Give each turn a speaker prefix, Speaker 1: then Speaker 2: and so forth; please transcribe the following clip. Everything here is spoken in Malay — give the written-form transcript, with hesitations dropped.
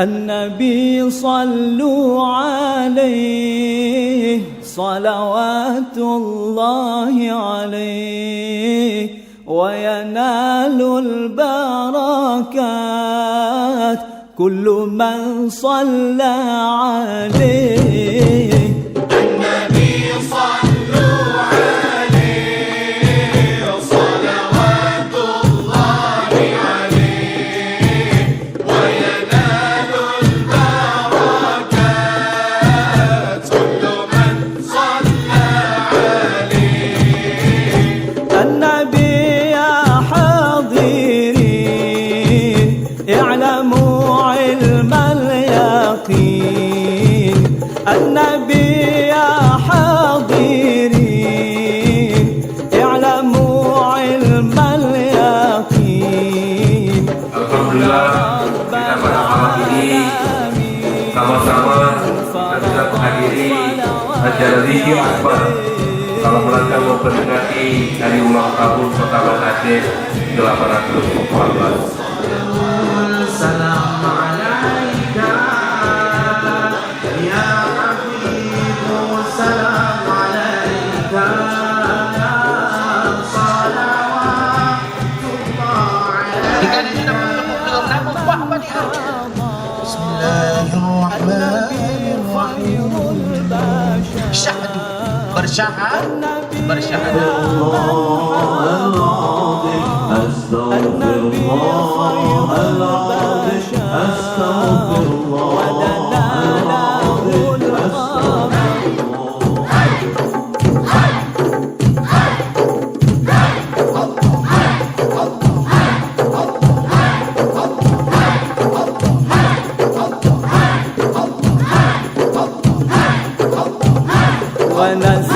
Speaker 1: النبي صلوا عليه صلوات الله عليه وينال البركات كل من صلى عليه.
Speaker 2: النبي صلوا عليه صلوات الله عليه وينال البركات كل من صلى عليه.
Speaker 1: النبي يا حاضرين اعلموا علم اليقين. النبي يا حاضرين اعلموا علم اليقين.
Speaker 3: Alhamdulillah, kita pada malam ini sama-sama kita bisa menghadiri acara zikir akbar dalam rangka memperingati hari ulang tahun Kota Banda Aceh 814.
Speaker 2: Salam alaika ya habibu, salam alaika ya salawatullah alaika. Bismillahirrahmanirrahim. Syahadu,
Speaker 1: ونزل